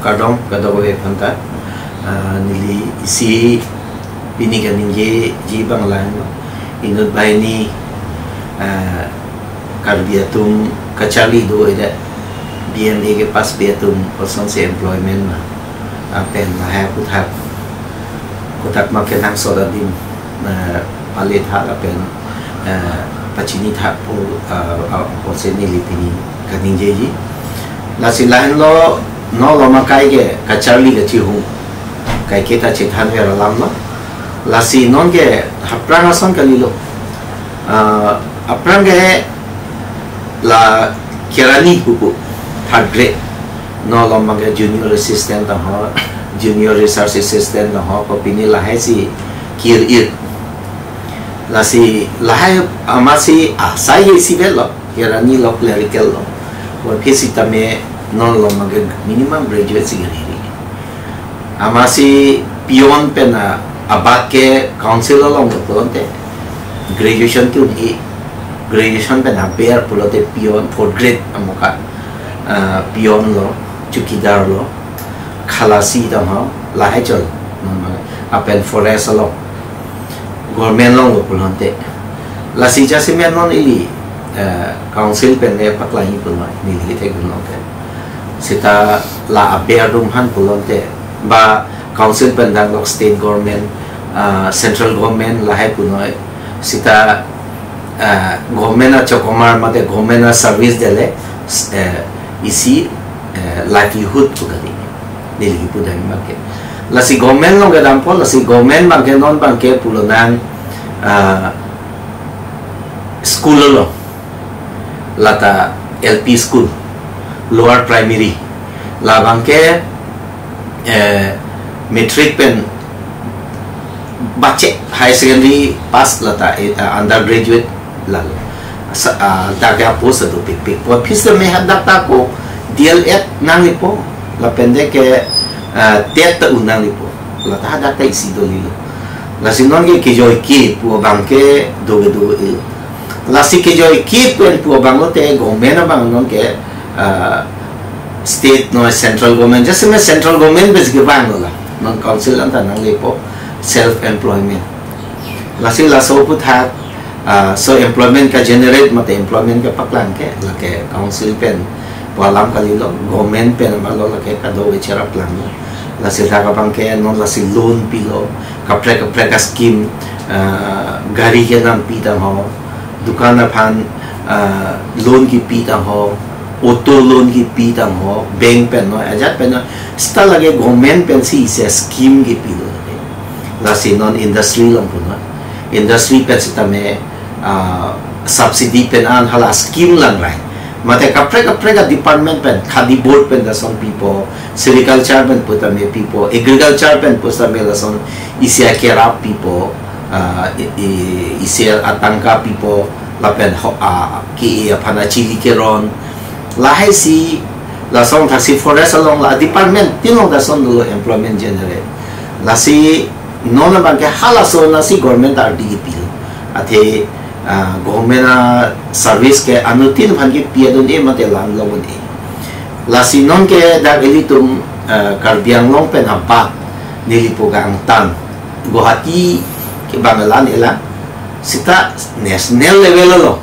kadong kadawe phanta nili isi pini kaninge ji banglan inut baini karbiatum kachali do ida BMA के पास biatum person se employment ma apen lah kutak makenang soda dim palit hal apen pacini thak po se nili pini kaninge ji lasilahin lo no lo makai ke kachali ke chihu kai kita chithan vera lam lo lasi non ke haprang ason kali lo aprang ke la kirani huku third grade no lo makai junior assistant ho junior research assistant ho ko pini lahai si kir ir lasi lahai amasi sai si velo kirani lo clerical lo और फिर सीता में नॉन लो मगे minimum graduate सिगरी आमासी पियोन पे ना अबाक के काउंसिलर लोग बोलते ग्रेजुएशन क्यों नहीं ग्रेजुएशन पे ना बेयर बोलते पियोन फोर्थ ग्रेड अमुका पियोन लो चुकीदार लो खलासी तो हाँ लाहे चल अपेन फॉरेस्ट लो गवर्नमेंट लोग बोलते लासी जैसे में नॉन इली council pende paklai pulma nili te gunoke sita la abear room han pulonte ba council pendang lok state government central government la hai punoi sita government a chokomar mate government a service dele isi livelihood pugadi nili pudai make la si government long gadam pol la si government bangke non bangke pulonan school lo lata LP school lower primary labang ke matric pen bache high secondary pass lata undergraduate lalo daga post do pik pik po phis me hadak ta ko DLED nang lipo la pende ke tet ta unang lipo lata hadak ta isi do lilo la sinon ke joy ki po bangke do il lasi ke joy keep pen pu banglote government bang non ke state no central government just me central government bes ke bangola non council anta nang lepo self employment lasi la so put ha so employment ka generate mate employment ke paklan ke la ke council pen palam kali lo government pen malo la ke ka do chera plan lasi tha ka bang ke non lasi loan pilo kapre ka scheme gari ke nam pi ta ho दुकान फान लोन की पीता हो auto loan की पीता हो बैंक पे नो आजाद पे नो स्टा लगे गवर्नमेंट पे सी से स्कीम की पीलो लगे लासी नॉन इंडस्ट्री लोन को नो इंडस्ट्री पे सिता में सब्सिडी पे आन हला स्कीम लग रहा है मते कपरे का डिपार्टमेंट पे खादी बोर्ड पे दसन पीपो सेरिकल्चर पे पुता में पीपो एग्रीकल्चर पे पुता में दसन इसे केरा पीपो isi atangka pipo lapen ki apana chili keron lahai si la song taxi forest along la department tinong da son do employment generate la si nona banke hala so na si government RDP ate government service ke anutin bhangi piadon e mate lan lobon e la si non ke da elitum karbiang long pen hampa nilipoga ang tan Guwahati Bangalan ila sita national level lo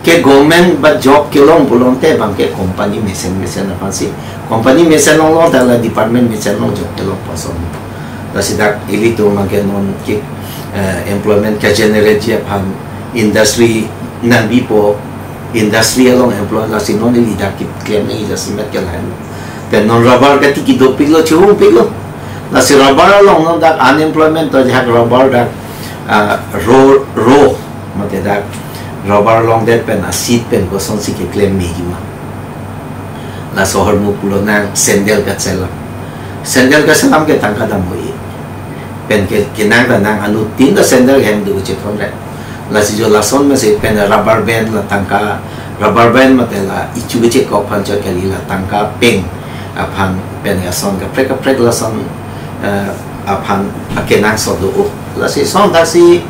ke government ba job ke long bulonte bangke company mesen apa sih company mesen lo dala department mesen lo job ke long pason la sita ili to mangke non ke employment ka generate je pan industry nan bipo industry long employ la sinon ili da ki claim ni ja simet ke lan pe non rubber ka tiki do pilo chu pilo la si rubber long no da unemployment to ja rubber da ro mate da rubber long that pen a seat pen ko son si ke claim me ma la sohor mu pulo na sendel ka selam ke tangka da moi pen ke kinang da nang anu tin da sendel hem du che thon re la si jo la son me se pen rubber band la tangka rubber band mate la ichu che ko phan cha ke li la tangka peng aphan pen ya son ka prek la son aphan akenang so do la si son da si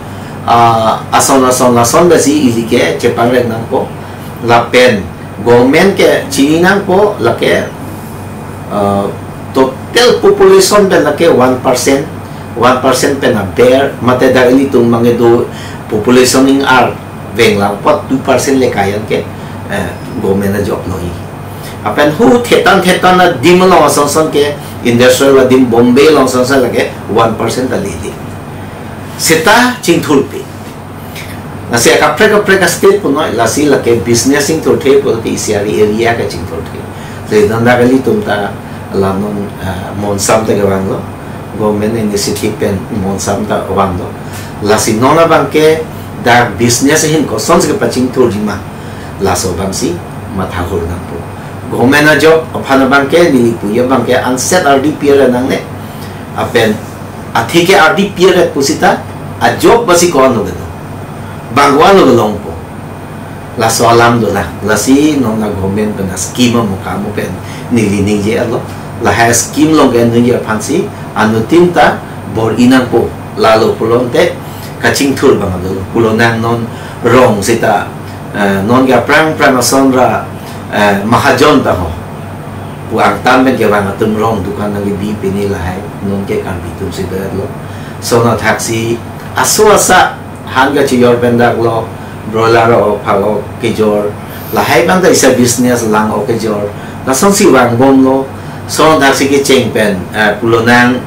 ason da si ilike chepang nang po la pen government ke chini nang po la ke total population pen lake 1% pen a bear mate da ili tung mangedo population ing ar veng lang pot 2% le kayan ke government na job loi apen hu thetan na dim long son ke industrial wa dim Bombay long son lage 1% ta li seta chingthul pe nasi kapre state puno lasi lake business ing thur the po ti siari area ka chingthul the so danda gali tumta lanon monsam te gawanglo government initiative pen monsam ta wanglo lasi nona bangke da business hin ko sons ke paching thur jima laso bangsi matha hur na po government na job aphana bangke ni puya bangke unset RD period nang ne apen athike RD period pusita a job basi ko ano gano bangwa lo long po laso alam do la lasi no na government pen scheme mo ka mo pen nilining je alo la ha scheme long gen ni phansi anu tinta bor inang po lalo pulonte kaching thur bang do pulonang non rong sita non ga prang sonra mahajon ta ho puang tam ben ke bang atum rong dukan nang bi pini la hai non ke kan bitum sita lo so na taxi aswasa hanga chi yor benda lo broiler o phalo ke jor la hai bang da isa business lang o ke jor la song si wang bom lo so da si ke cheng pen pulonang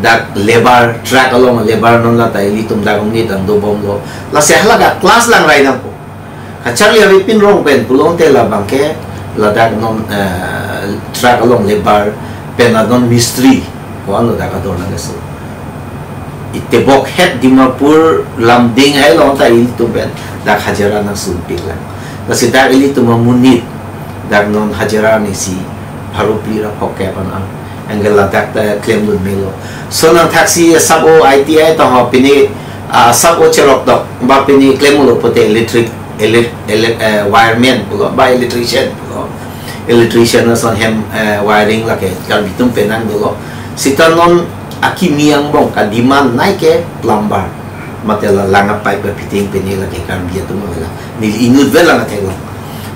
dak lebar track along lebar non la tai li tum da gong ni dang do bom lo la se hala ga class lang rai na po kachar li abi pin rong pen pulong te la bangke la dak non track along lebar pen la non mystery ko ano da ka dor na so itebok het Dimapur lamding ai long ta il tu ben dak hajara na sun pik lang la se dak ili tu mamunit dak non hajara ni si pharu plira phokya pan angle la dak ta claim nun melo so na taxi sabo ITI ta ho pini sabo cherok dok ba pini claim lo pote electric wireman pulo ba electrician na son hem wiring la ke kar bitum penang dolo sitan non aki miang bong ka demand nai ke plumber matela langa pipe fitting pini la ke kar bia tu mala nil inud vela na thelo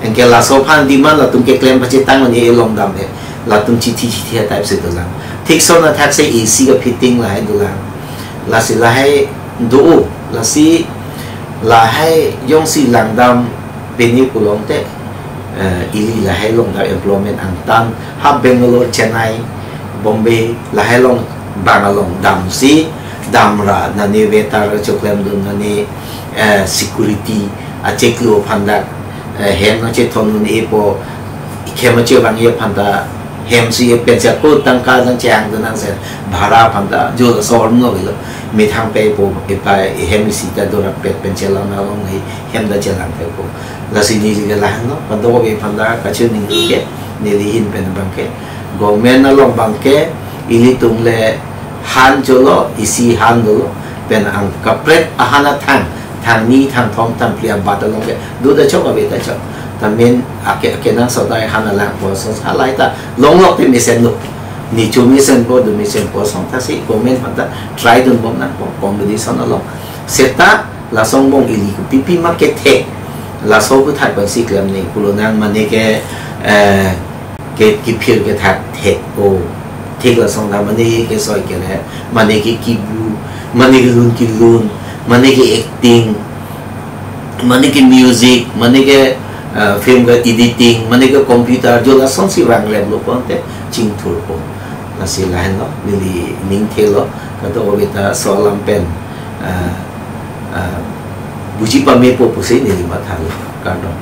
engke la so phan demand la tum ke claim pa che tang ni elong dam de la tum chi type se dolang thik so na thak se AC ka fitting la hai dolang la si la hai do la si la hai yong si lang dam pini pulong te ili la hai long da employment ang tan ha Bangalore Chennai Bombay la hai long Bangalore dam si damra na ni vetar choklem dun na ni security a cheklo phanda hem na che thon ni po khema che bang ye phanda hem si pe cha ko tang ka jang chang dun ang se bhara phanda jo so no lo mi thang pe po e pa hem si ta do ra pe pen che la na long ni hem da che lang pe po la si ni ga la no pa do be phanda ka che ni ke ni li hin pen bang ke government na long bang ke ili tung le han jolo isi han dolo pen ang kapret ahana thang ni thang thong tam plia badalong ke do da chok abe ta chok tamen ake nang so dai han la po so halai ta long lok te misen no ni chu misen po do misen po song ta si comment pata try dun bom na po combination lo seta la song bong ili ku pipi market the la so ku thai pa si klam ni pulonang mane ke ki phir ke thak the o ठीक la song da mane ke soi ke le mane ke kibu mane ke lun mane ke acting mane ke music mane ke film ka editing mane ke computer jo la song si rang lem lo ponte ching thur po la si la no li ning the lo ka to beta so lam pen buji pa me po pu se ni ma tha lo ka do